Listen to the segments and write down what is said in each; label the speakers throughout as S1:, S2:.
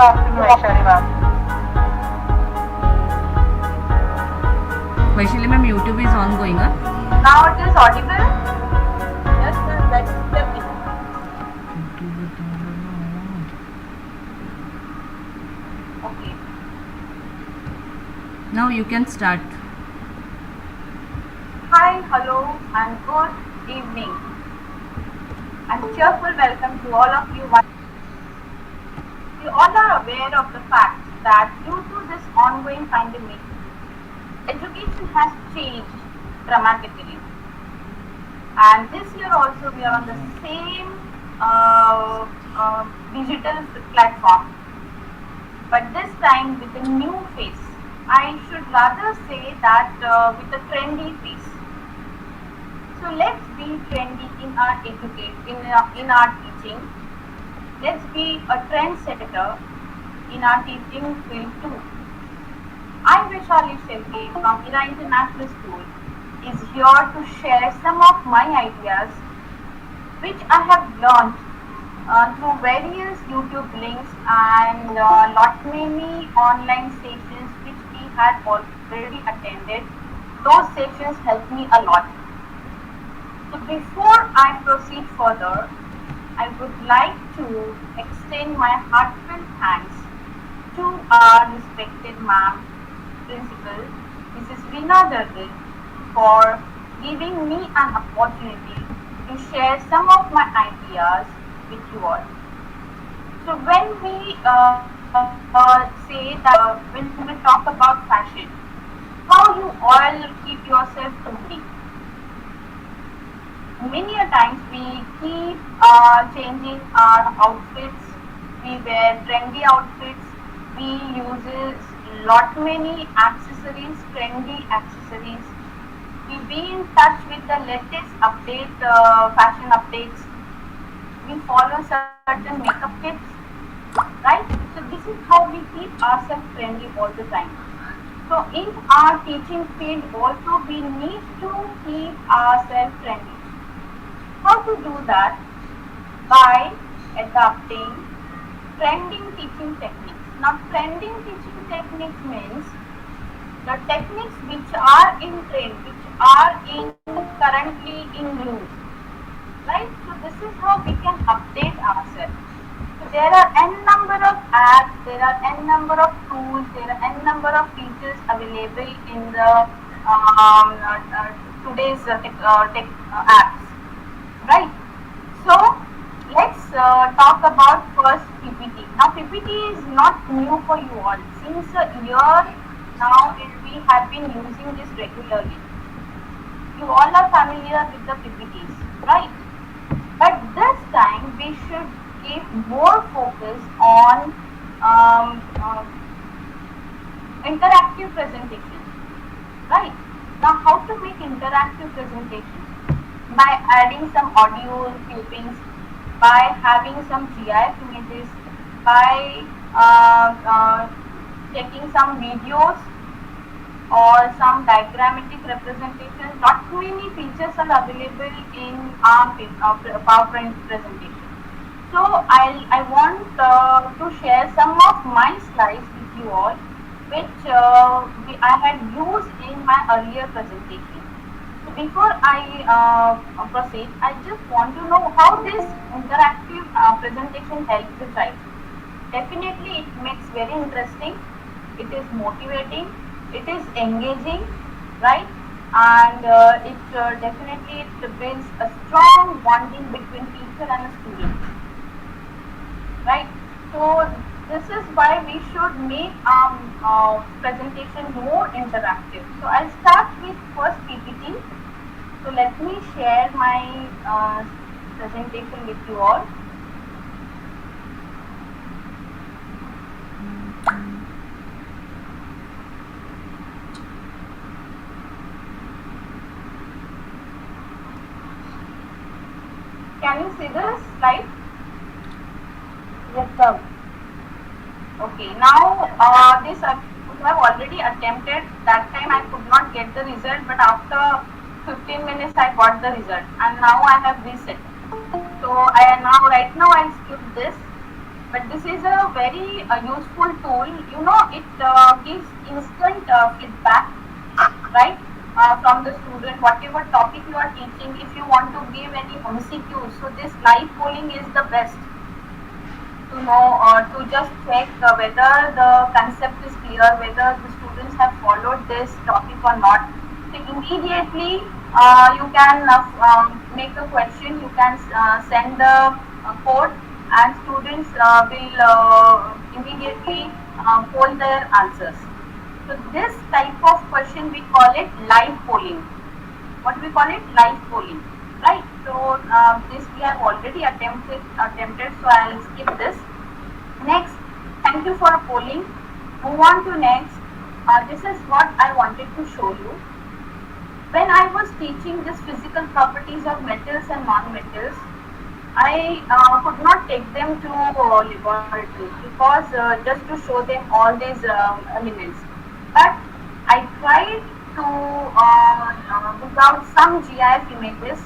S1: afternoon, Vaishali ma'am.
S2: Vaishali ma'am, YouTube is on going up.
S1: Now it is audible? Yes, ma'am, that's definitely. Okay.
S2: Now you can start.
S1: Hi, hello, and good evening. And cheerful welcome to all of you. We all are aware of the fact that due to this ongoing pandemic, education has changed dramatically. And this year also we are on the same digital platform, but this time with a new face. I should rather say that with a trendy face. So let's be trendy in our in our teaching. Let's be a trendsetter in our teaching field too. I'm Vaishali Shetty from Ira International School is here to share some of my ideas which I have learned through various YouTube links and lot many online sessions which we had already attended. Those sessions helped me a lot. So before I proceed further, I would like to extend my heartfelt thanks to our respected ma'am, principal, Mrs. Veena Dargil, for giving me an opportunity to share some of my ideas with you all. So when we say that when we talk about fashion, how you all keep yourself trendy. Many a times we keep changing our outfits. We wear trendy outfits. We use lot many accessories, trendy accessories. We be in touch with the latest update, fashion updates. We follow certain makeup tips, right? So this is how we keep ourselves trendy all the time. So in our teaching field also we need to keep ourselves trendy. How to do that? By adopting trending teaching techniques. Now trending teaching techniques means the techniques which are in trend, which are in currently in use, right? So this is how we can update ourselves. So there are n number of apps, there are n number of tools, there are n number of features available in the today's tech apps, right? So let's talk about first PPT. Now PPT is not new for you all. Since a year now we have been using this regularly. You all are familiar with the PPTs, right? But this time we should give more focus on interactive presentation, right? Now how to make interactive presentation? By adding some audio clippings, by having some GIF images, by taking some videos or some diagrammatic representation. Not many features are available in our PowerPoint presentation. So I want to share some of my slides with you all, which I had used in my earlier presentation. So before I proceed, I just want to know how this interactive presentation helps the child. Definitely it makes very interesting, it is motivating, it is engaging, right? And definitely it builds a strong bonding between teacher and a student, right? So this is why we should make presentation more interactive. So I'll start with first PPT. So let me share my presentation with you all. Can you see the slide?
S3: Yes, sir.
S1: Okay, now this I have already attempted. That time I could not get the result, but after 15 minutes I got the result, and now I have reset. So right now I'll skip this But this is a very useful tool. It gives instant feedback, right? From the student, whatever topic you are teaching, if you want to give any MCQs, so this live polling is the best to know, to just check whether the concept is clear, whether the students have followed this topic or not. So immediately you can make a question, you can send the code, and students will immediately poll their answers. So this type of question we call it live polling. What we call it? Live polling, right? So this we have already attempted. So I'll skip this. Next, thank you for polling. Move on to next. This is what I wanted to show you. When I was teaching this physical properties of metals and non-metals, I could not take them to laboratory because just to show them all these elements. But I tried to look out some GIF images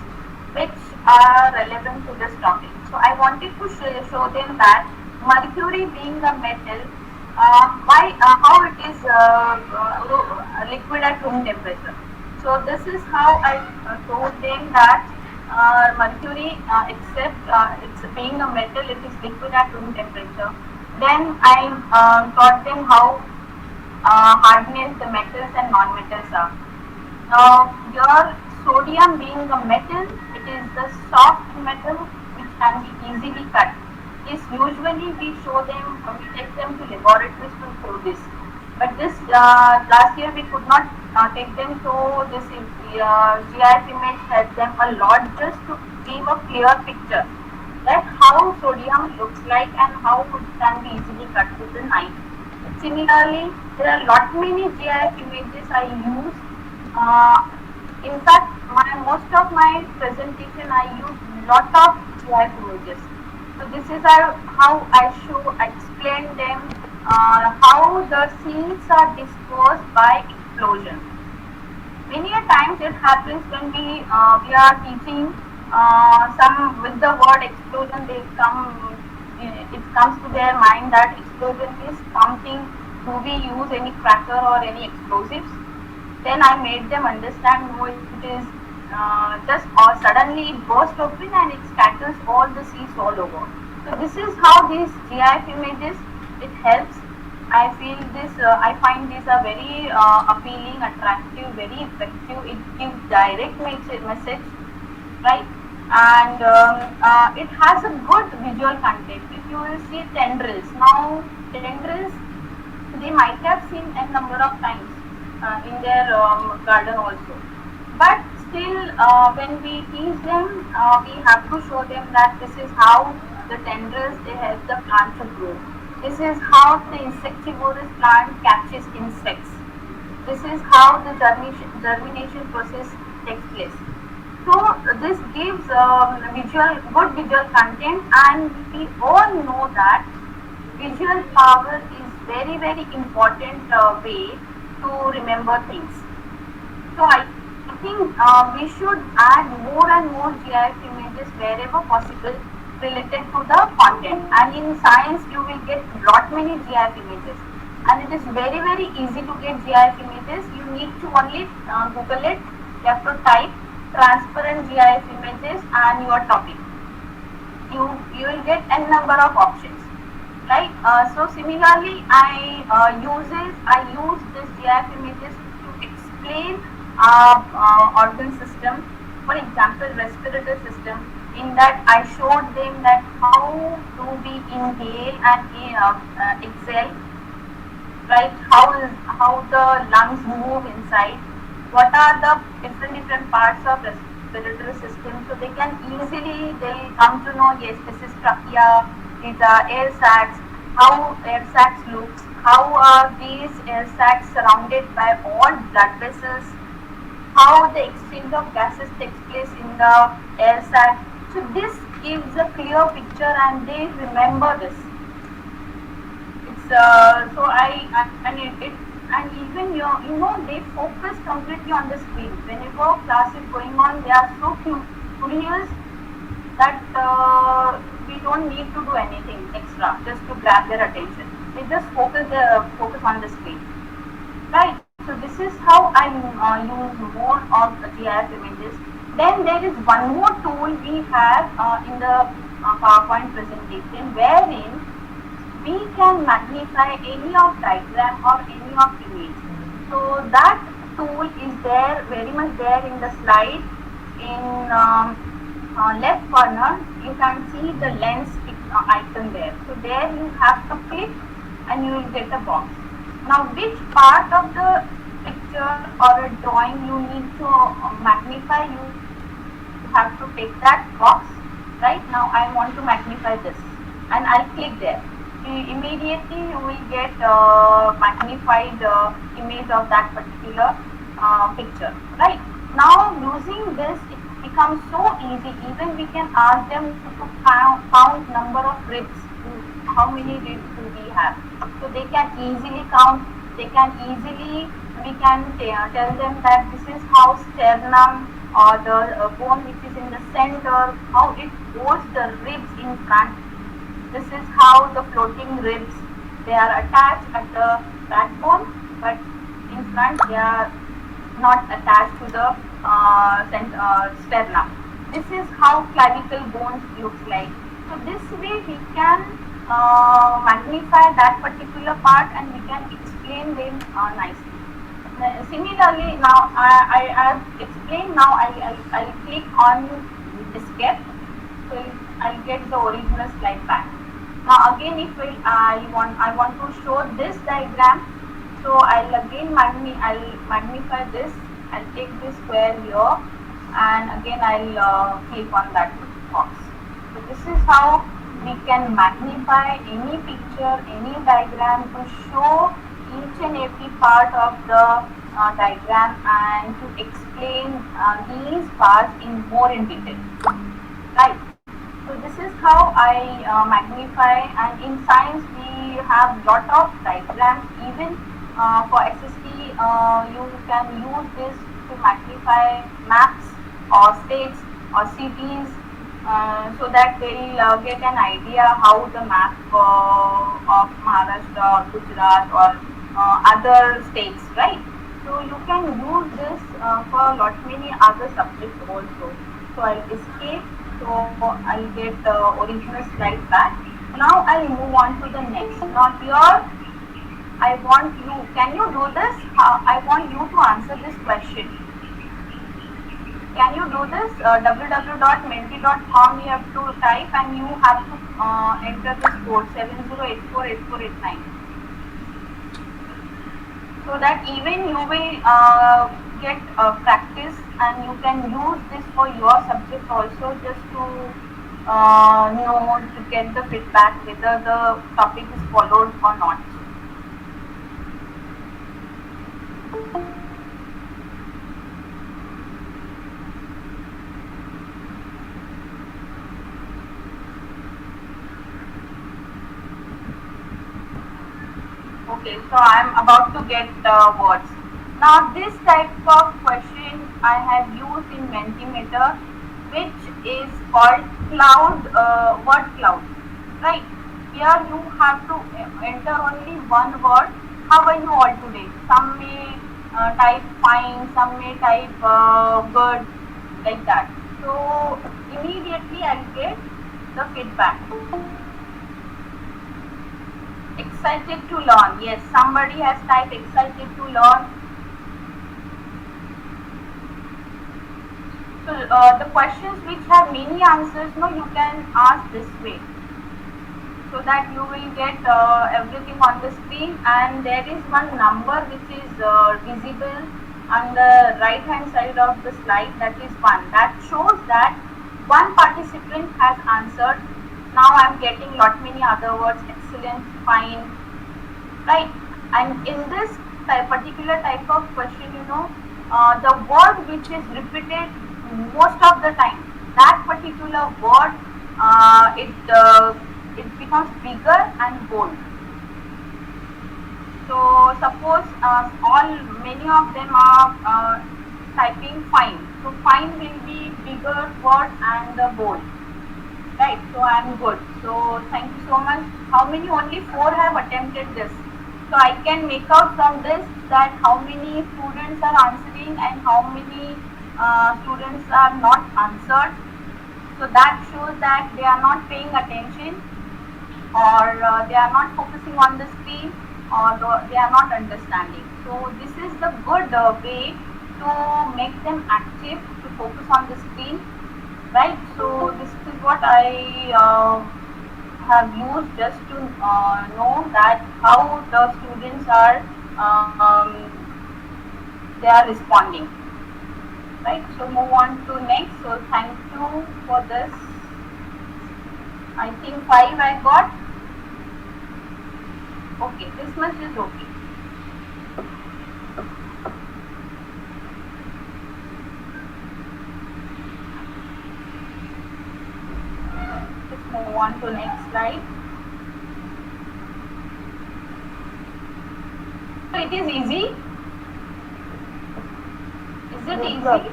S1: which are relevant to this topic. So I wanted to show them that mercury being a metal, how it is liquid at room temperature. So this is how I told them that mercury, except it's being a metal, it is liquid at room temperature. Then I taught them how hardness the metals and non-metals are. Now your sodium being a metal, it is the soft metal which can be easily cut. This usually we take them to laboratories to show this. But this last year we could not take them to this GIF image helped them a lot just to give a clear picture that how sodium looks like and how it can be easily cut with a knife. Similarly, there are lot many GIF images I use. In fact, most of my presentation I use lot of GIF images. So this is how I explain them how the scenes are disposed by explosion. Many a times it happens when we are teaching some with the word explosion, it comes to their mind that explosion is something, do we use any cracker or any explosives? Then I made them understand, no, it is just or suddenly it bursts open and it scatters all the seeds all over. So this is how these GIF images, it helps. I find these are very appealing, attractive, very effective. It gives direct message, right? And it has a good visual content. If you will see tendrils, now tendrils, they might have seen a number of times in their garden also. But still, when we teach them, we have to show them that this is how the tendrils, they help the plant to grow. This is how the insectivorous plant catches insects. This is how the germination process takes place. So this gives good visual content, and we all know that visual power is very, very important way to remember things. So I think we should add more and more GIF images wherever possible related to the content. And in science you will get lot many GIF images, and it is very, very easy to get GIF images. You need to only Google it. You have to type transparent GIF images and your topic. You will get n number of options, right? So similarly, I use this GIF images to explain organ system. For example, respiratory system. In that, I showed them that how do we inhale and exhale, right? How the lungs move inside. What are the different parts of respiratory system? So they can they'll come to know, yes, this is trachea, these are air sacs, how air sacs looks, how are these air sacs surrounded by all blood vessels, how the exchange of gases takes place in the air sac. So this gives a clear picture, and they remember this. It's and even they focus completely on the screen. Whenever class is going on, they are so curious that we don't need to do anything extra just to grab their attention. We just focus on the screen, right? So this is how I use more of the GIF images. Then there is one more tool we have in the PowerPoint presentation, wherein we can magnify any of diagram or any of image. So that tool is there, very much there in the slide. In left corner, you can see the lens icon there. So there you have to click and you will get a box. Now which part of the picture or a drawing you need to magnify, you have to take that box. Right now I want to magnify this and I'll click there. Immediately you will get magnified image of that particular picture. Right now, using this, it becomes so easy. Even we can ask them to count number of ribs. How many ribs do we have? So they can easily count. They can easily, we can tell them that this is how sternum or the bone which is in the center, how it holds the ribs in front. This is how the floating ribs, they are attached at the backbone, but in front they are not attached to the sternum. This is how clavicle bones looks like. So this way we can magnify that particular part and we can explain them nicely. Similarly, now I have explained. Now I'll click on escape, so I'll get the original slide back. Now again, if I want to show this diagram, so I'll again magnify this. I'll take this square here, and again I'll click on that box. So this is how we can magnify any picture, any diagram to show each and every part of the diagram and to explain these parts in more in detail. Right. So this is how I magnify, and in science we have lot of diagrams. Even for SST, you can use this to magnify maps or states or cities, so that they'll get an idea how the map of Maharashtra or Gujarat or other states, right? So you can use this for lot many other subjects also. So I'll escape. So I'll get the original slide back. Now I'll move on to the next. Now here I want you, can you do this? I want you to answer this question. Can you do this? www.menti.com you have to type and you have to enter this code 70848489. So that even you will get practice and you can use this for your subject also, just to know, to get the feedback whether the topic is followed or not. Okay, so I am about to get words. Now this type of question I have used in Mentimeter, which is called word cloud. Right? Here you have to enter only one word. How are you all today? Some may type fine, some may type good, like that. So immediately I'll get the feedback. Excited to learn. Yes, somebody has typed excited to learn. So the questions which have many answers, no, you can ask this way, so that you will get everything on the screen, and there is one number which is visible on the right hand side of the slide, that is 1. That shows that one participant has answered. Now I am getting lot many other words, excellent, fine, right? And in this particular type of question, you know, the word which is repeated most of the time, that particular word, it becomes bigger and bold. So suppose many of them are typing fine. So fine will be bigger word and bold. Right, so I'm good. So thank you so much. How many? Only 4 have attempted this. So I can make out from this that how many students are answering and how many students are not answered. So that shows that they are not paying attention, or they are not focusing on the screen, or they are not understanding. So this is the good way to make them active, to focus on the screen, right? So this is what I have used just to know that how the students are they are responding, right? So move on to next. So thank you for this. I think 5 I got. Okay, this much is okay. Let's move on to next slide. So it is easy. Is it
S3: Yes, sir.
S1: easy?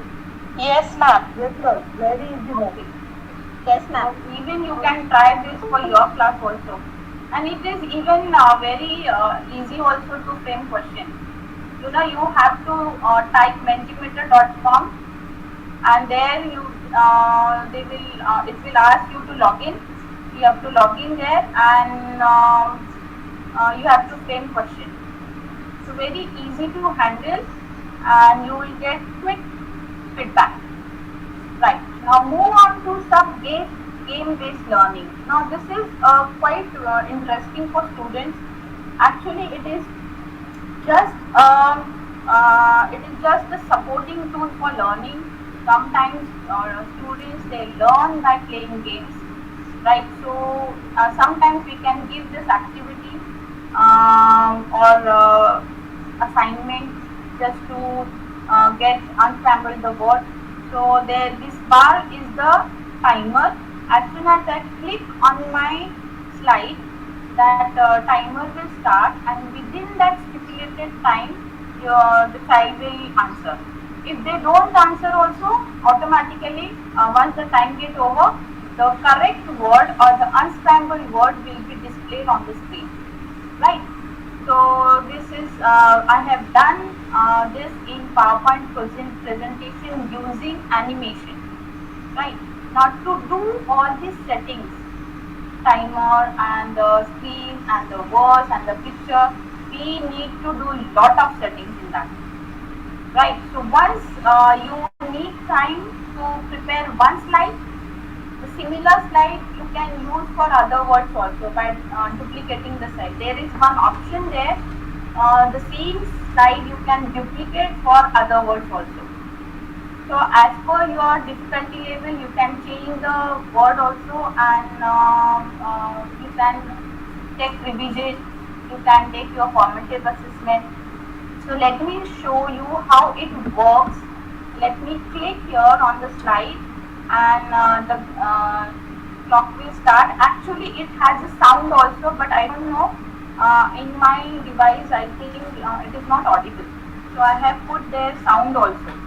S4: Yes, ma'am.
S3: Yes, sir. Very easy, ma'am.
S1: Okay. Yes, ma'am. Even you can try this for your class also. And it is even very easy also to frame question. You know, you have to type mentimeter.com, and there you it will ask you to log in. You have to log in there, and you have to frame question. So very easy to handle, and you will get quick feedback. Right, now move on to some game-based learning. Now this is quite interesting for students. Actually, it is just a supporting tool for learning. Sometimes students, they learn by playing games, right? So sometimes we can give this activity or assignment just to get unscramble the word. So this bar is the timer. As soon as I click on my slide, that timer will start, and within that stipulated time, the child will answer. If they don't answer also, automatically once the time gets over, the correct word or the unscrambled word will be displayed on the screen, right? So this is I have done this in PowerPoint presentation using animation, right? Now to do all these settings, timer and the screen and the words and the picture, we need to do lot of settings in that, right? So once you need time to prepare one slide, the similar slide you can use for other words also by duplicating the slide. There is one option there. The same slide you can duplicate for other words also. So as per your difficulty level, you can change the word also, and you can take revision. You can take your formative assessment. So let me show you how it works. Let me click here on the slide, and the clock will start. Actually, it has a sound also, but I don't know. In my device, I think it is not audible. So I have put their sound also.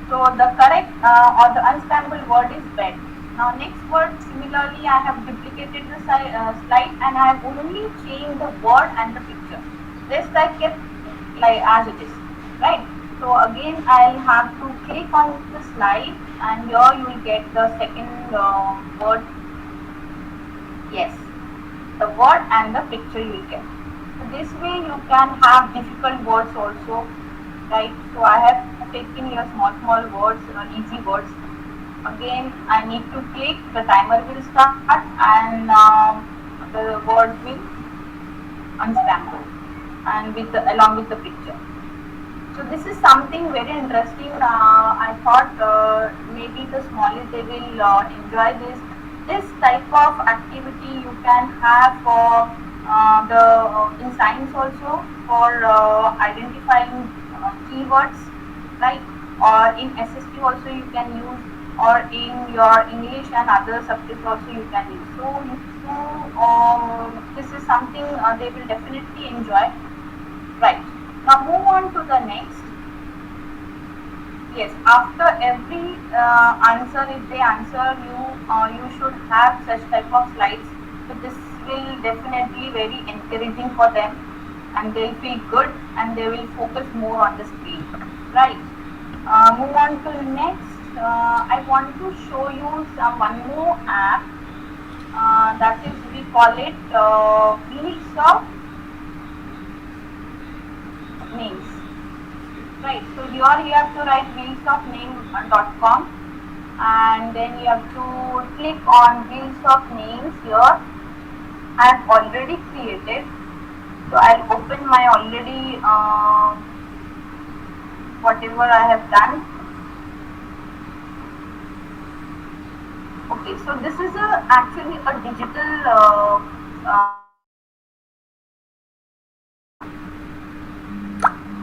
S1: So the correct or the unscrambled word is bed. Now next word, similarly, I have duplicated the slide, and I have only changed the word and the picture. Rest I kept like as it is, right? So again, I'll have to click on the slide, and here you will get the second word. Yes, the word and the picture you will get. So this way you can have difficult words also, right? So I have taken here small words, easy words. Again, I need to click, the timer will start, and the word will unscramble, and along with the picture. So this is something very interesting. I thought maybe the smallies, they will enjoy this. This type of activity you can have for in science also, for identifying keywords, right? Or in SST also you can use, or in your English and other subjects also you can use. So this is something they will definitely enjoy, right? Now move on to the next. Yes, after every answer, if they answer you, you should have such type of slides. So this will definitely very encouraging for them, and they'll feel good, and they will focus more on the screen. Right. Move on to next. I want to show you some one more app. That is, we call it Wheels of Names. Right, so here you have to write wheelsofname.com, and then you have to click on Wheels of Names here. I have already created, so I'll open my already whatever I have done. Okay, so this is actually a digital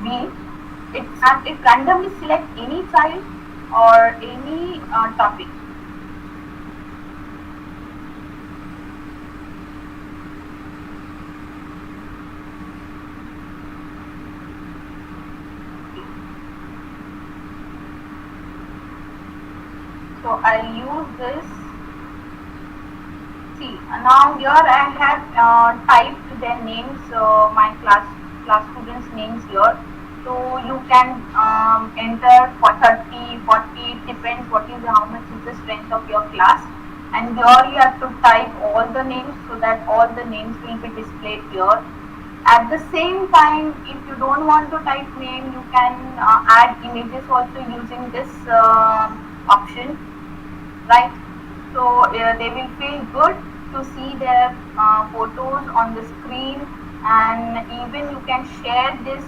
S1: wheel. It randomly select any child or any topic. So I'll use this. See, now here I have typed their names, my class students' names here. So you can enter for 30, 40, it depends how much is the strength of your class. And here you have to type all the names so that all the names will be displayed here. At the same time, if you don't want to type name, you can add images also using this option, right? So they will feel good to see their photos on the screen, and even you can share this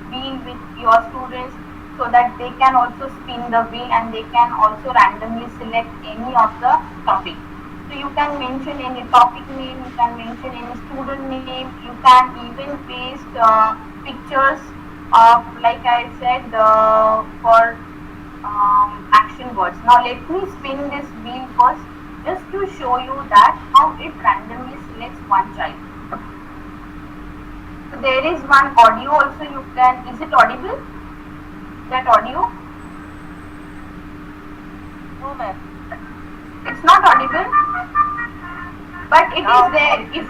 S1: wheel with your students so that they can also spin the wheel and they can also randomly select any of the topic. So you can mention any topic name, you can mention any student name, you can even paste pictures of, like I said, for action words. Now let me spin this wheel first, just to show you that how it randomly selects one child. So there is one audio also. You can, is it audible? That audio?
S3: No, ma'am.
S1: It's not audible, but it is there. If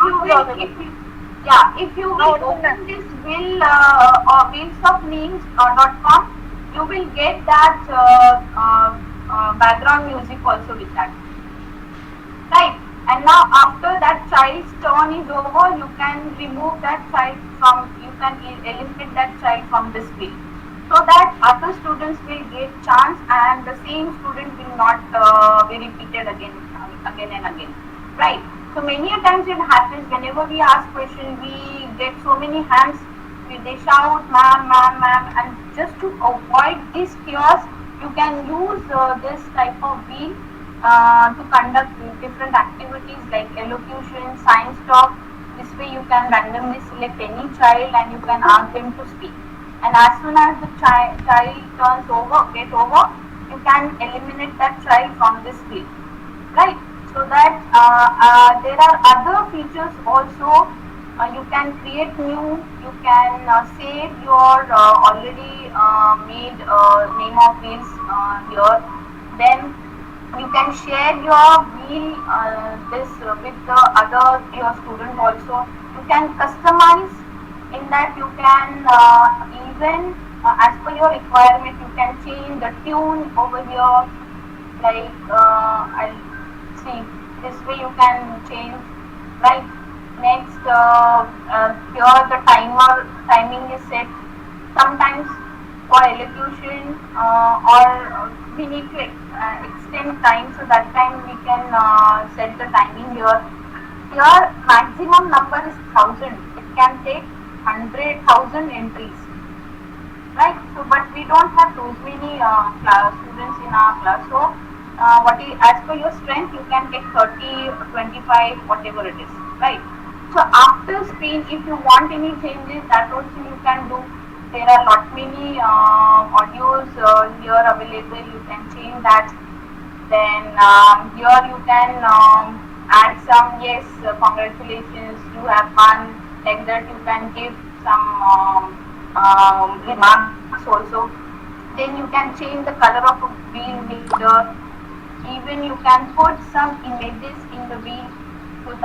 S1: you will open this wheel wheelsofnames.com, you will get that background music also with that, right? And now after that child's turn is over, you can remove that child from, you can eliminate that child from this wheel, so that other students will get chance and the same student will not be repeated again and again, right? So many a times it happens, whenever we ask question, we get so many hands, they shout ma'am, ma'am, ma'am, and just to avoid this chaos, you can use this type of wheel to conduct different activities like elocution, science talk. This way you can randomly select any child and you can ask them to speak. And as soon as the child turns over, you can eliminate that child from this wheel, right? So that there are other features also. You can create new, you can save your already made name of wheels here. Then you can share your wheel this with the other your student also. You can customize, in that you can even as per your requirement, you can change the tune over here, like I'll see, this way you can change, right? Next, here the timing is set. Sometimes for elocution or we need to extend time, so that time we can set the timing here. Here maximum number is 1000. It can take 100,000 entries, right? So but we don't have those many students in our class, so as per your strength you can take 30, 25, whatever it is, right? So after screen, if you want any changes, that also you can do. There are lot many audios here available, you can change that. Then here you can add some, yes, congratulations, you have won, like that. You can give some remarks also. Then you can change the color of a wheel here. Even you can put some images in the wheel, so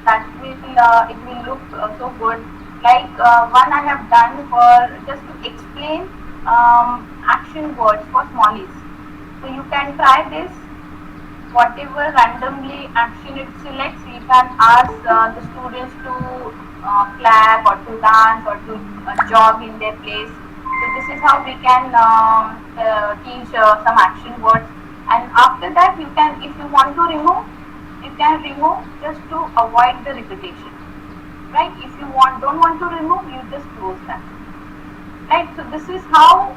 S1: that will it will look so good. Like one I have done for just to explain action words for smallies. So you can try this. Whatever randomly action it selects, you can ask the students to clap or to dance or to jog in their place. So this is how we can teach some action words. And after that, you can, if you want to remove, you can remove just to avoid the repetition. Right? If you don't want to remove, you just close that. Right? So this is how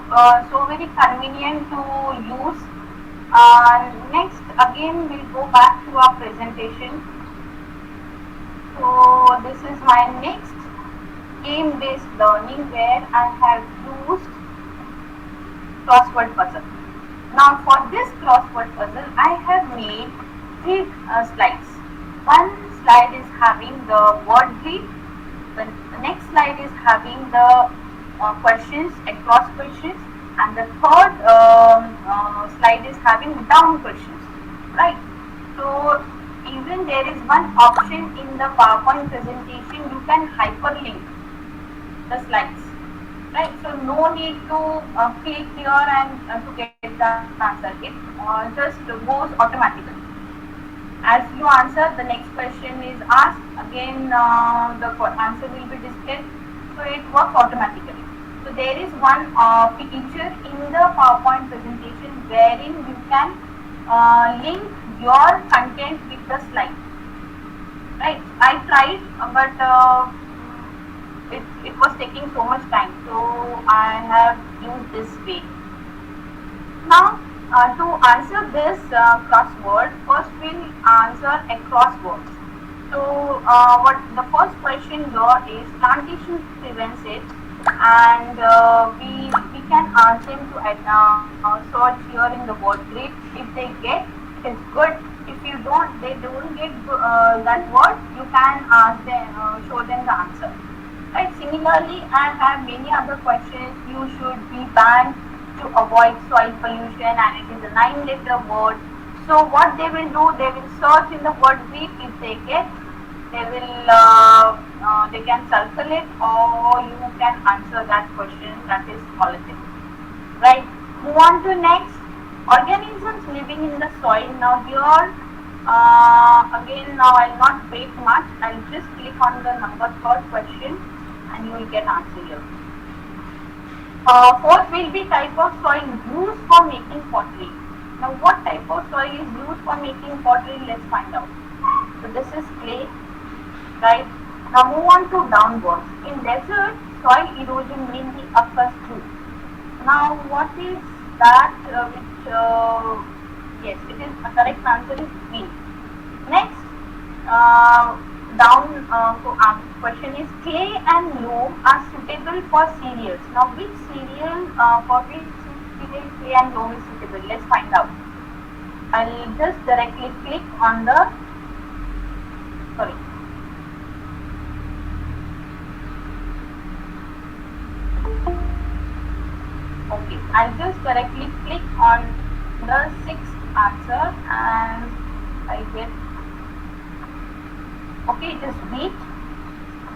S1: so very convenient to use. Next, again, we'll go back to our presentation. So this is my next game-based learning where I have used crossword puzzle. Now for this crossword puzzle, I have made 3 slides. One slide is having the word grid. The next slide is having the questions, across questions, and the third slide is having down questions. Right. So even there is one option in the PowerPoint presentation, you can hyperlink the slides. Right, so no need to click here and to get the answer. It just goes automatically. As you answer, the next question is asked. Again, the answer will be displayed. So it works automatically. So there is one feature in the PowerPoint presentation wherein you can link your content with the slide. Right, I tried, but it was taking so much time, so I have used this way. Now to answer this crossword, first we'll answer across words. So what the first question here is plantation prevents it, and we can ask them to search here in the word grid. If they get, it is good. If you they don't get that word, you can ask them, show them the answer. Right. Similarly, I have many other questions. You should be banned to avoid soil pollution, and it is a 9-letter word. So what they will do, they will search in the word grid. If they get, they will they can circle it, or you can answer that question. That is qualitative. Right. Move on to next. Organisms living in the soil. Now here, again, now I'll not wait much. I'll just click on the number 3rd question, and you will get answer here. 4th will be type of soil used for making pottery. Now what type of soil is used for making pottery? Let's find out. So this is clay, right? Now move on to downwards. In desert, soil erosion mainly occurs through. Now what is that yes, it is the correct answer is wind. Next, question is clay and loam are suitable for cereals. Now which cereal clay and loam is suitable? Let's find out. I'll just directly click on the Okay, I'll just directly click on the 6th answer and I get, okay, it is wheat.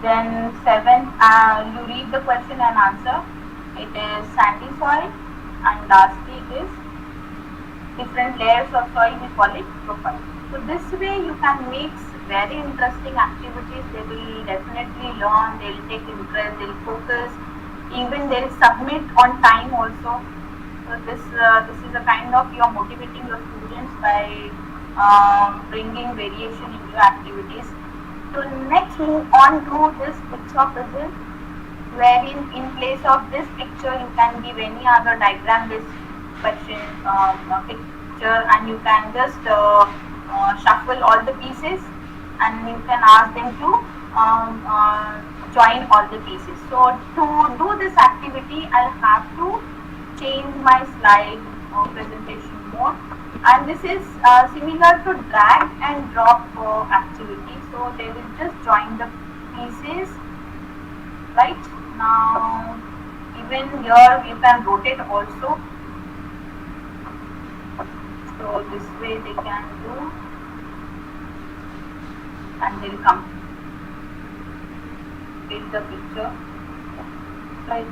S1: Then 7th, you read the question and answer. It is sandy soil, and lastly it is different layers of soil, we call it profile. So this way you can mix very interesting activities. They will definitely learn, they will take interest, they will focus. Even they will submit on time also. So this is a kind of you're motivating your students by bringing variation in your activities. So next move on to this picture puzzle, wherein in place of this picture you can give any other diagram based question picture, and you can just shuffle all the pieces, and you can ask them to join all the pieces. So to do this activity, I'll have to change my slide presentation mode, and this is similar to drag and drop activity. So they will just join the pieces. Right now, even even here you can rotate also. So this way they can do, and they'll complete the picture, right?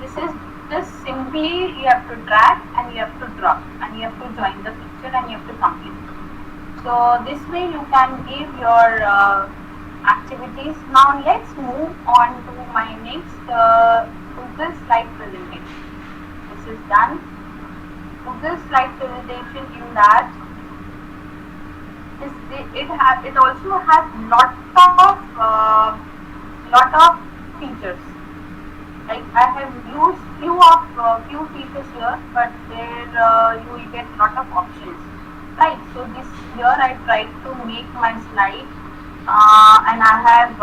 S1: This is just simply you have to drag and you have to drop and you have to join the picture and you have to complete. So this way you can give your activities. Now let's move on to my next Google slide presentation. This is done. Google slide presentation, in that it also has lot of features. Like I have used few features here, but there you will get lot of options, right? So this here I tried to make my slide, and I have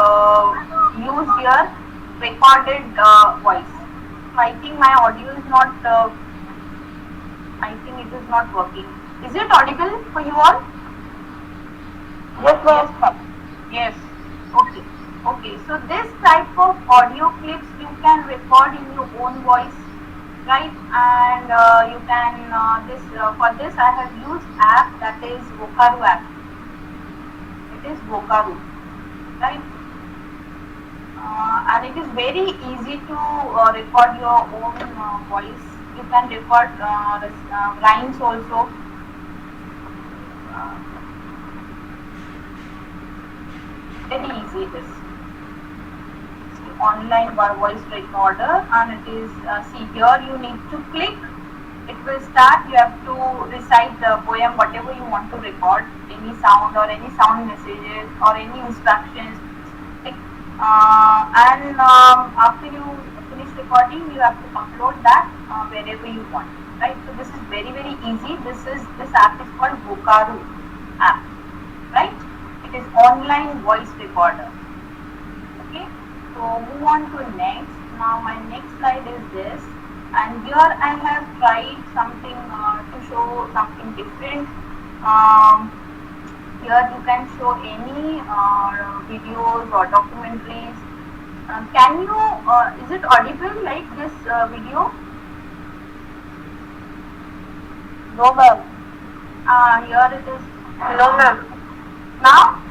S1: used here recorded voice. So I think my audio is not. I think it is not working. Is it audible for you all?
S3: Yes, ma'am.
S1: Yes. Okay. Okay. So this type of audio clips you can record in your own voice, right? And you can for this I have used app, that is Vokaru app. It is Vokaru, right? And it is very easy to record your own voice. You can record rhymes also. Very easy it is. Online voice recorder, and it is see here you need to click. It will start. You have to recite the poem, whatever you want to record, any sound or any sound messages or any instructions. And after you finish recording, you have to upload that wherever you want, right? So this is very easy. This app is called Vokaru app, right? It is online voice recorder. Okay, so move on to next. Now my next slide is this, and here I have tried something to show something different. Here you can show any videos or documentaries. Can you, is it audible like this video?
S3: No, ma'am.
S1: Here it is.
S3: No, ma'am.
S1: Now?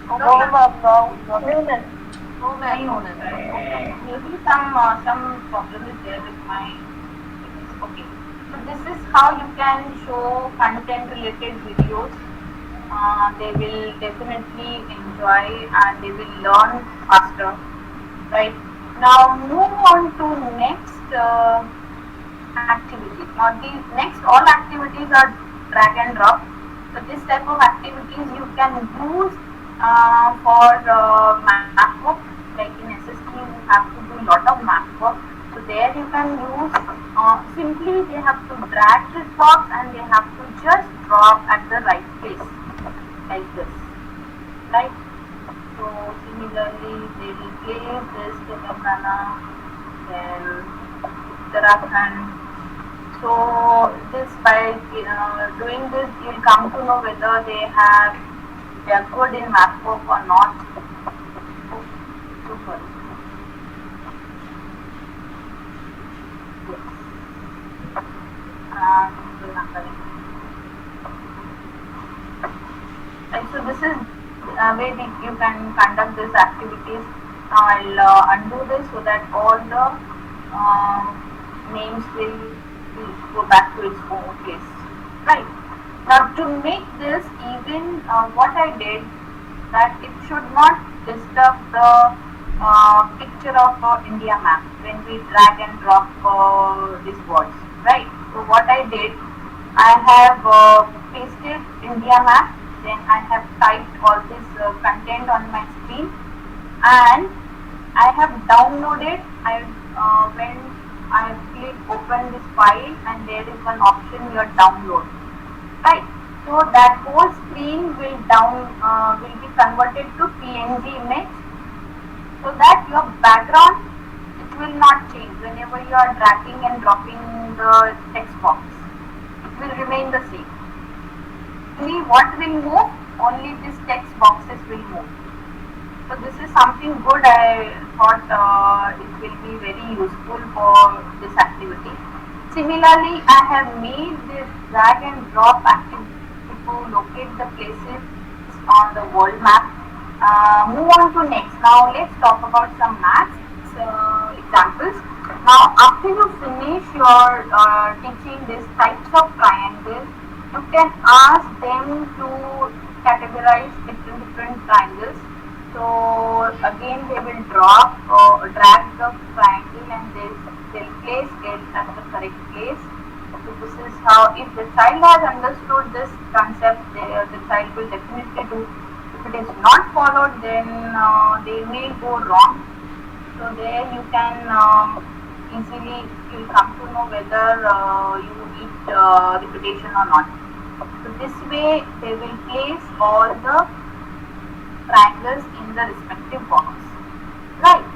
S3: No, ma'am. No, ma'am.
S1: No, okay. Maybe some problem is there with my. Okay. So this is how you can show content related videos. They will definitely enjoy and they will learn faster, right? Now move on to next activity. Now these next all activities are drag and drop. So this type of activities you can use for map work. Like in SST you have to do a lot of map work. So there you can use simply they have to drag this box and they have to just drop at the right place like this, right? So similarly they will place this Telangana, then Uttarakhand. So this by doing this you'll come to know whether they are good in map work or not. So sorry. Right, so this is way you can conduct these activities. Now I'll undo this so that all the names will go back to its own place. Right. Now to make this even, what I did, that it should not disturb the picture of India map when we drag and drop these words, right? So what I did, I have pasted India map, then I have typed all this content on my screen, and I have downloaded. When I click open this file and there is one option here, download, right? So that whole screen will be converted to PNG image, so that your background, it will not change whenever you are dragging and dropping the text box. It will remain the same. Only what will move? Only these text boxes will move. So this is something good. I thought it will be very useful for this activity. Similarly, I have made this drag and drop activity to locate the places on the world map. Move on to next. Now let's talk about some maths examples. Now after you finish your teaching these types of triangles, you can ask them to categorize different triangles. So again they will drag the triangle and they'll place it at the correct place. So this is how, if the child has understood this concept, the child will definitely do. If it is not followed, then they may go wrong. So there you can easily, you'll come to know whether you need repetition or not. So this way they will place all the triangles in the respective box. Right.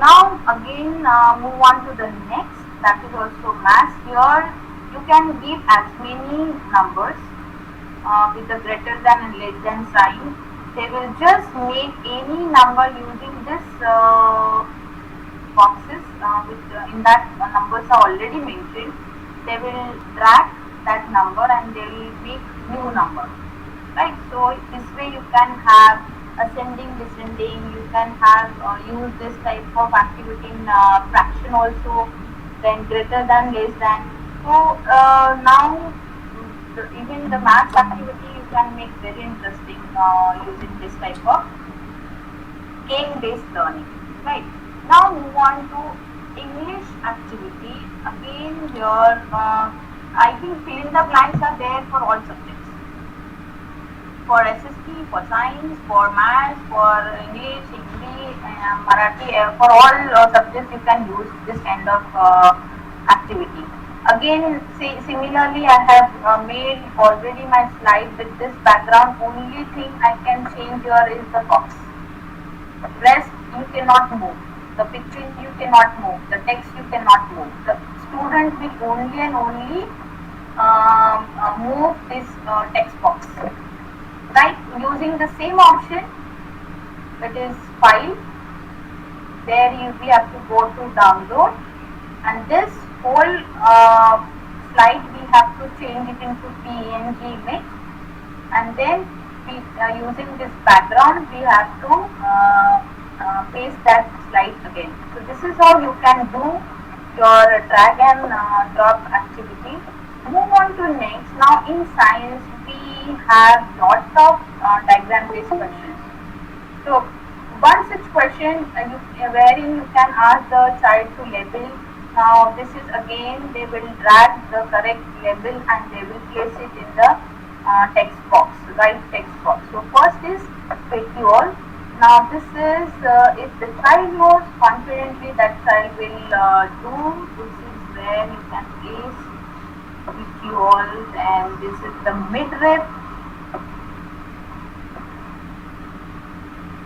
S1: Now again move on to the next, that is also math. Here you can give as many numbers with the greater than and less than sign. They will just make any number using this boxes in that numbers are already mentioned. They will drag that number and they will make new number. Right. So this way you can have ascending, descending. You can have use this type of activity in fraction also. Then greater than, less than. So now even the maths activity you can make very interesting using this type of game-based learning. Right. Now move on to English activity. Again here I think fill in the blanks are there for all subjects. For SST, for science, for maths, for English, Hindi, Marathi, for all subjects you can use this kind of activity. Again, similarly I have made already my slide with this background. Only thing I can change here is the box. Rest you cannot move. The picture you cannot move. The text you cannot move. The student will only and only move this text box. Right, using the same option, that is file. There we have to go to download, and this whole slide we have to change it into PNG image, and then using this background we have to paste that slide again. So this is how you can do your drag and drop activity. Move on to next. Now in science we have lots of diagram based questions. So one such question wherein you can ask the child to label. Now this is again they will drag the correct label and they will place it in the text box, right text box. So first is petiole. Now this is if the child knows confidently, that child will do. This is where you can place petiole, and this is the midrib.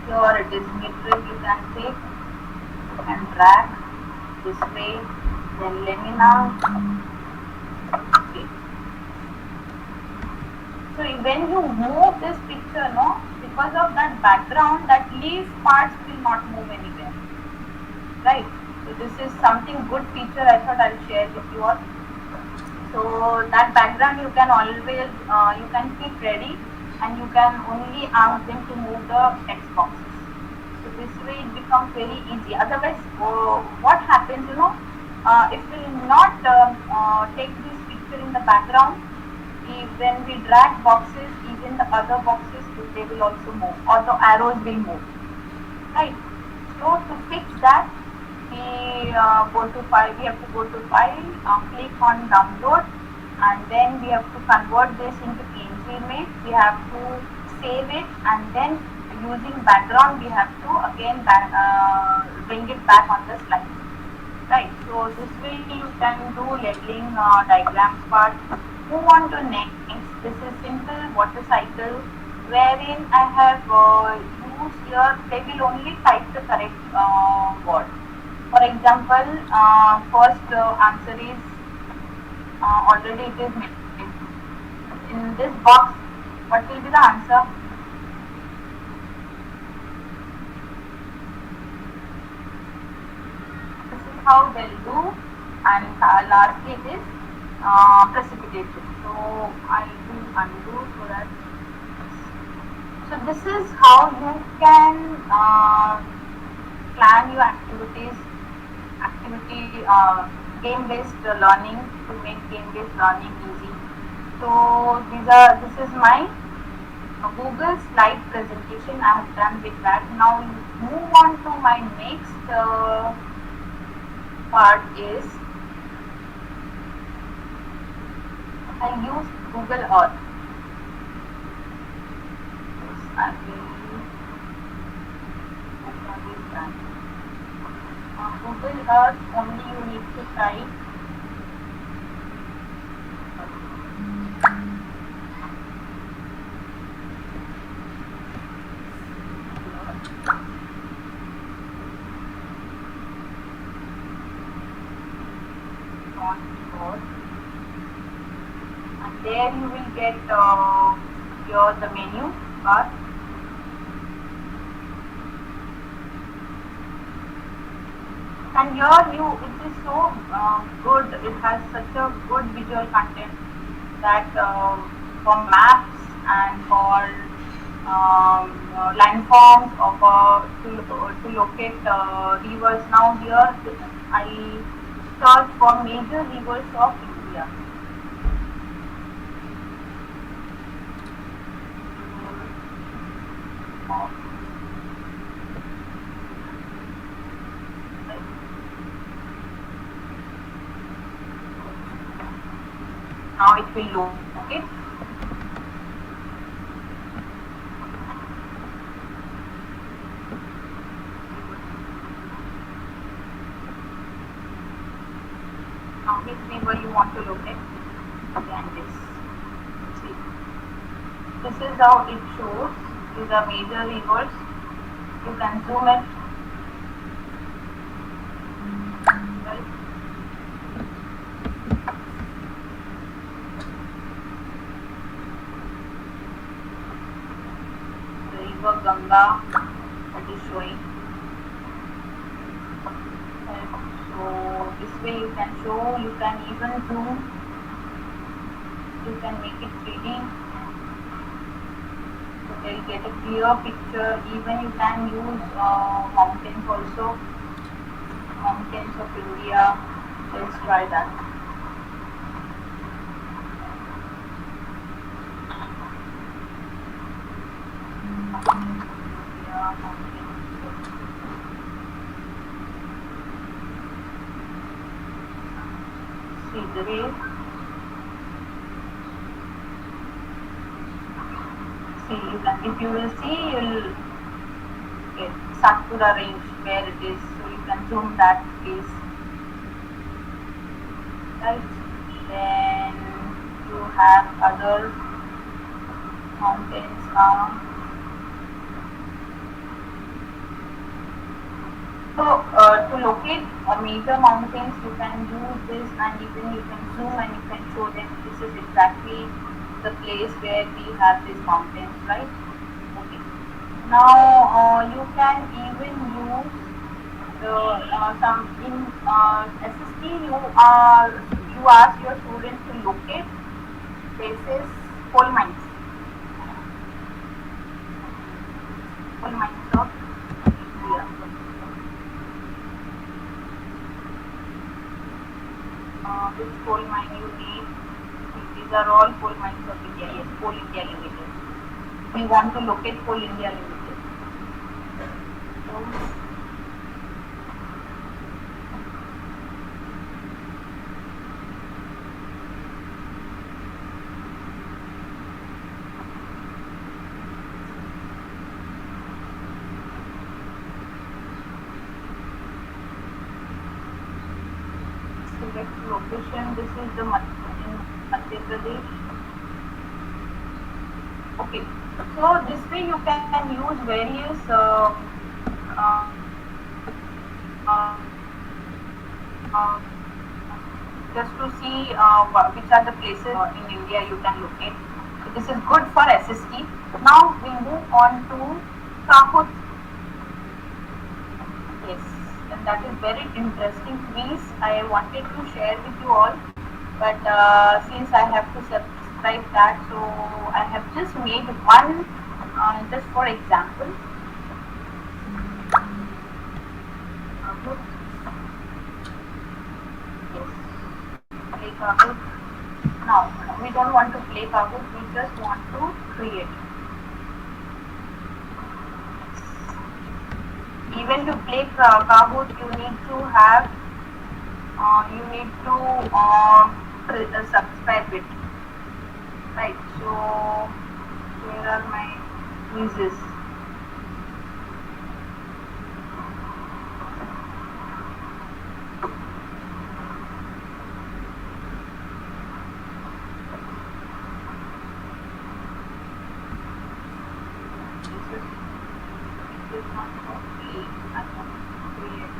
S1: Here it is midrib. You can take and drag this way. Then lamina. Okay. So when you move this picture, no, because of that background, that leaf parts will not move anywhere. Right. So this is something good feature I thought I'll share with you all. So that background you can always you can keep ready, and you can only ask them to move the text boxes. So this way it becomes very easy. Otherwise, what happens, if we will not take this picture in the background, when we drag boxes, even the other boxes they will also move, or the arrows will move. Right. So to fix that, we go to file. We have to go to file, click on download, and then we have to convert this into PNG image. We have to save it, and then using background we have to again bring it back on the slide. right? So this way you can do labeling diagrams part. Move on to next. This is simple water cycle, wherein I have used here. They will only type the correct word. For example, first answer is already it is made. In this box, what will be the answer? This is how they'll do, and lastly it is precipitation. So I will undo so that. So this is how you can plan your activity game-based learning to make game-based learning easy. So this is my Google slide presentation I have done with that. Now move on to my next part is I use Google Earth. Yes, I will open this done. Google Earth only you need to type and there you will get here the menu bar. And here it is so good, it has such a good visual content that for maps and for landforms or to locate rivers. Now here I search for major rivers of India. Now it will locate. Now which river you want to locate? Again this. See. This is how it shows. These are major rivers. You can zoom it. Right. The river Ganga that is showing. So this way you can show, you can even zoom, you can make it 3D, so they'll get a clear picture. Even you can use mountains also, mountains of India. Let's try that. See the wave. See, if you will see, you'll get Satpura range where it is. So you can zoom that place. Right. Then you have other mountains. So to locate major mountains, you can use this, and even you can zoom and you can show them this is exactly the place where we have these mountains, right? Okay. Now you can even use the some in SST. You ask your students to locate places, coal mines of India. Which coal mine you need? These are all coal mines of India. Yes, Coal India Limited. We want to locate Coal India Limited. So, location. This is the in Madhya Pradesh. Okay, so this way you can use various uh, uh, just to see which are the places in India you can locate. So this is good for SST. Now we move on to Kahoot. Yes, and that is very interesting quiz. I wanted to share with you all, but since I have to subscribe that, so I have just made one just for example. Yes, play Kahoot. Now we don't want to play Kahoot. We just want to create. Even to play Kahoot, you need to have subscribe it, right? So here are my quizzes. This is not for play. I want to create.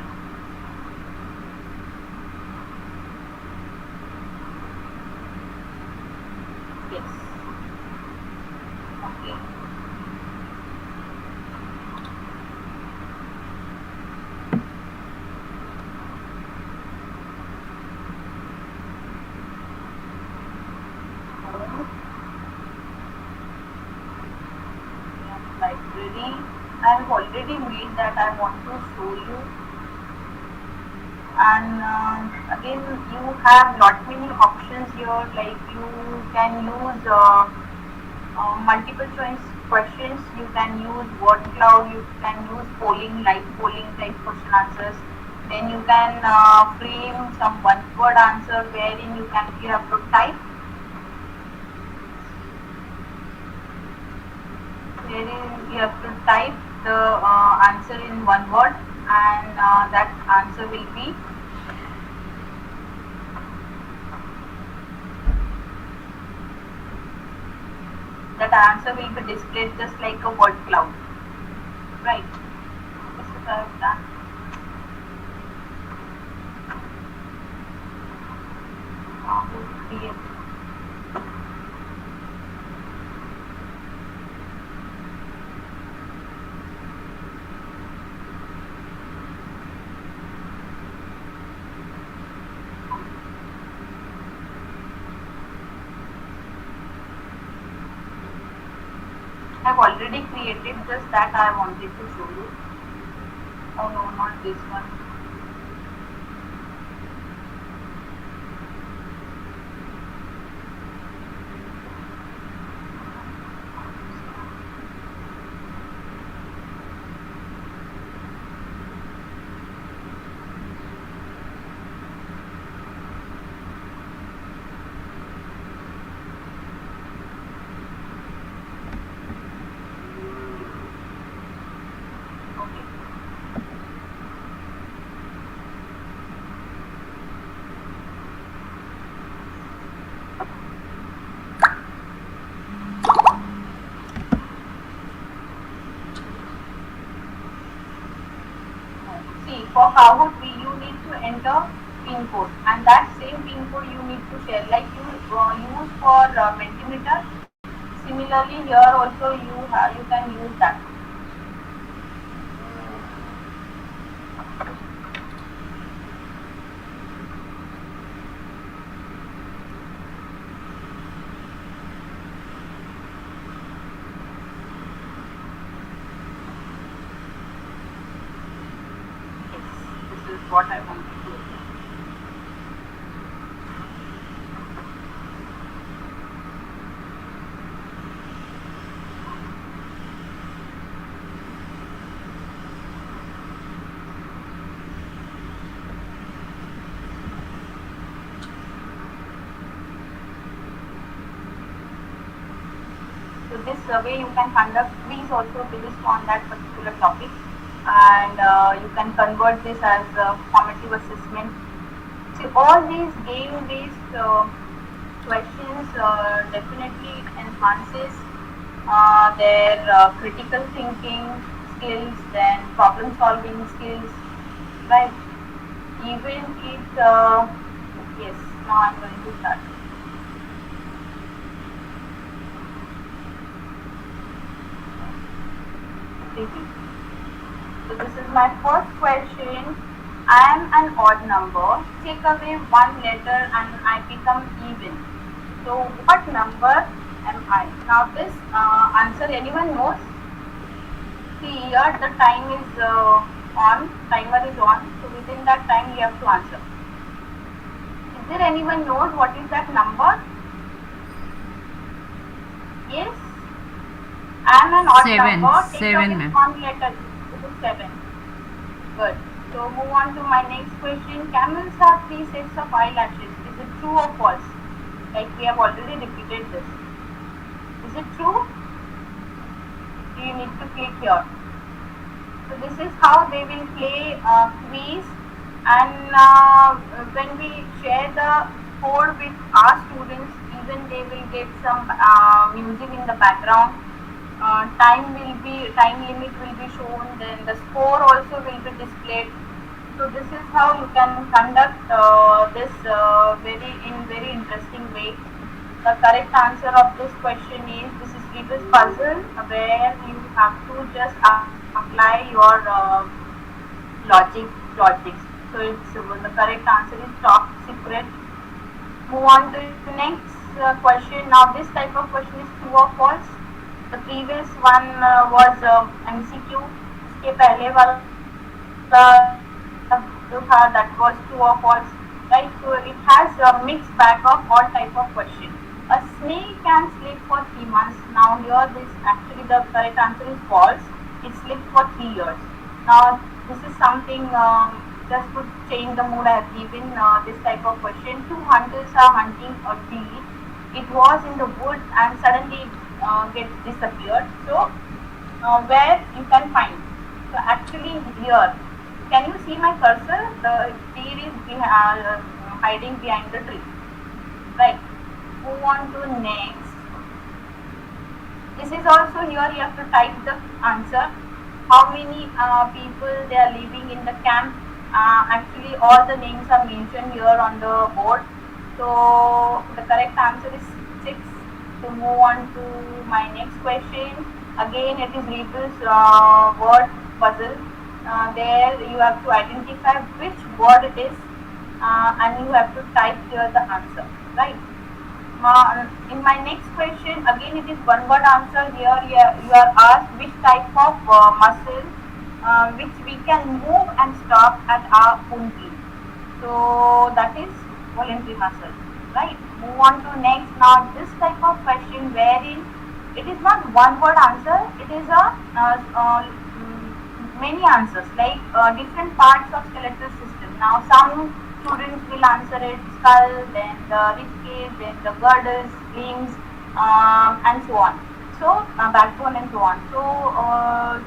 S1: Yes. Okay. Library. I have already made that. I want to show you. And again, you have lot many options here. Like you can use multiple choice questions. You can use word cloud. You can use polling, like polling type question answers. Then you can frame some one word answer wherein you have to type. Wherein you have to type the answer in one word, and that answer will be displayed just like a word cloud, right? This is what I have done. Create. I have already created, just that I wanted to show you. Oh no, not this one. For Kahoot, you need to enter pin code, and that same pin code you need to share, like you use for Mentimeter. Similarly, here also you can use that. This is what I want to do. So this way you can conduct quiz also based on that particular topic, and you can convert this as a formative assessment. See, all these game-based questions definitely enhances their critical thinking skills, then problem-solving skills, right? Even it, yes, now I'm going to start. So this is my first question. I am an odd number. Take away one letter and I become even. So what number am I? Now this answer anyone knows? See here the time is on, timer is on. So within that time you have to answer. Is there anyone knows what is that number? Yes? I am an odd
S2: Seven.
S1: number. Take
S2: Seven,
S1: away
S2: ma'am.
S1: one letter. It is 7. Good. So move on to my next question. Camels have 3 sets of eyelashes. Is it true or false? Like we have already repeated this. Is it true? You need to click here. So this is how they will play quiz, and when we share the code with our students, even they will get some music in the background. Time limit will be shown, then the score also will be displayed. So this is how you can conduct this very interesting way. The correct answer of this question is this is GameBased puzzle where you have to just apply your logics. So it's the correct answer is top secret. Move on to the next question. Now this type of question is true or false. The previous one was MCQ. इसके पहले वाला जो था that was true or false, right? So it has a mixed bag of all type of questions. A snake can sleep for 3 months. Now here this actually the correct answer is false. It sleeps for 3 years. Now this is something just to change the mood I have given this type of question. 2 hunters are hunting a deer. It was in the woods and suddenly gets disappeared. So where you can find. So actually here, can you see my cursor? The deer is hiding behind the tree. Right. Move on to next. This is also here you have to type the answer. How many people they are living in the camp? Actually all the names are mentioned here on the board. So the correct answer is 6. To move on to my next question. Again it is GameBased word puzzle. There you have to identify which word it is and you have to type here the answer. Right. In my next question, again it is one word answer. Here you are asked which type of muscle which we can move and stop at our own will. So that is voluntary muscle, right? Move on to next. Now this type of question wherein it is not one word answer, it is a many answers like different parts of skeletal system. Now some students will answer it skull, then the rib cage, then the girdles, limbs, and so on. So backbone and so on. So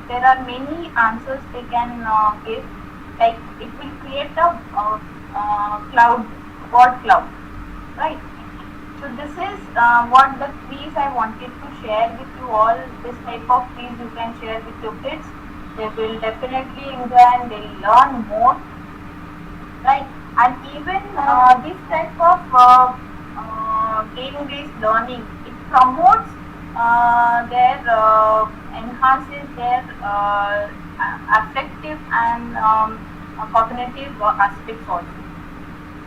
S1: there are many answers they can give. Like it will create a cloud, word cloud, right? So this is what the quiz I wanted to share with you all. This type of quiz you can share with your kids. They will definitely enjoy and they will learn more, right? And even this type of game-based learning, it promotes their enhances their affective and cognitive aspects also.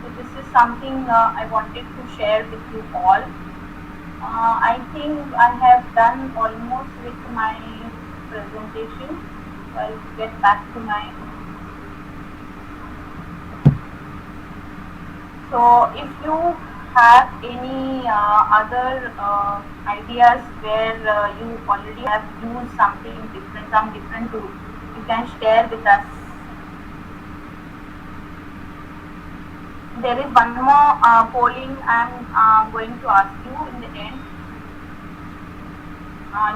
S1: So this is something I wanted to share with you all. I think I have done almost with my presentation. So I'll get back to my. So if you have any other ideas where you already have used something different, some different tool, you can share with us. There is one more polling I'm going to ask you in the end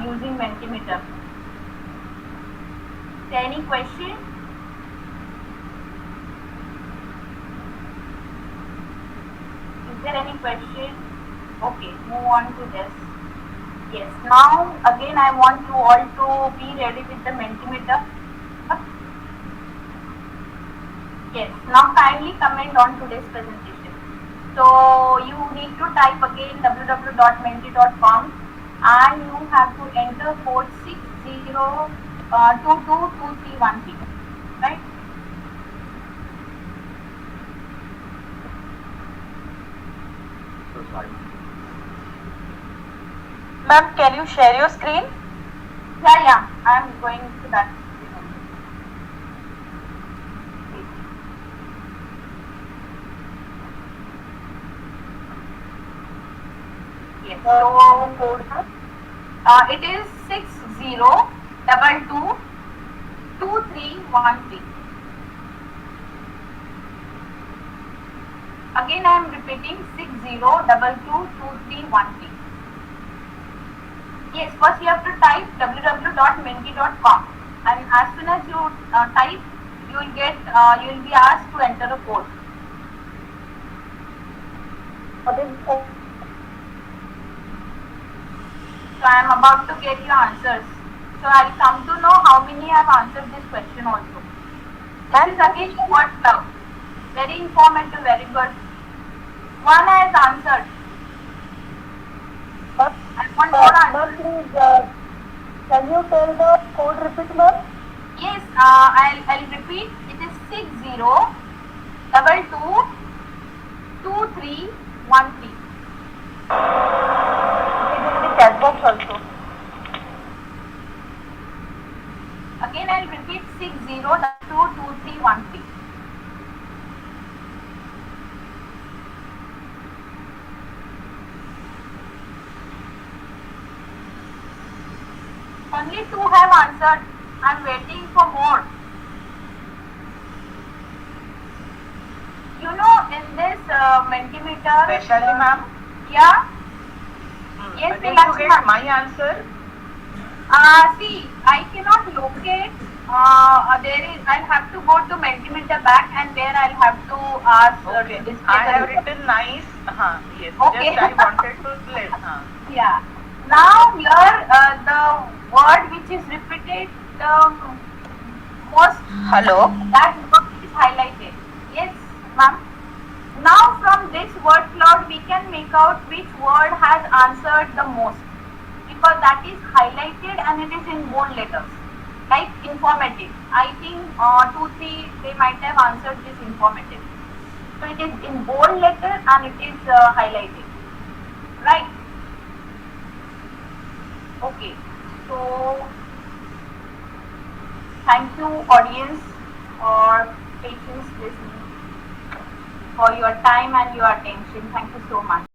S1: using Mentimeter. Is there any question? there any question? Okay, move on to this. Yes, now again I want you all to be ready with the Mentimeter. Yes, now kindly comment on today's presentation. So you need to type again www.menti.com and you have to enter code 60222313, right?
S3: Ma'am, can you share your screen?
S1: Yeah, I am going to that. Yes, so it is 60222313. Again I am repeating 60222313. Yes, first you have to type www.menti.com and as soon as you type, you will be asked to enter a code. So I am about to get your answers. So I will come to know how many have answered this question also. This is again word cloud. Very informative, very good. One has answered. I want more answers.
S3: Please, can you tell the code repeat, ma'am?
S1: Yes, I'll repeat. It is 60222313.
S3: It is in the chat box also.
S1: Again I'll repeat 60222313. Only 2 have answered. I'm waiting for more. You know, in this Mentimeter.
S3: Vaishali ma'am?
S1: Yeah? Yes,
S3: Did you get my answer?
S1: See, I cannot locate. I'll have to go to Mentimeter back and there I'll have to ask.
S3: Okay.
S1: To display
S3: I
S1: the
S3: have
S1: result.
S3: written nice. Yes.
S1: Okay.
S3: Just I wanted to let.
S1: Yeah. Now here the word which is repeated most.
S3: Hello.
S1: That word is highlighted. Yes, ma'am. Now from this word cloud we can make out which word has answered the most because that is highlighted and it is in bold letters. Like informative. I think 2, 3 they might have answered this informative. So it is in bold letter and it is highlighted. Right? Okay. So thank you audience for patience listening, for your time and your attention. Thank you so much.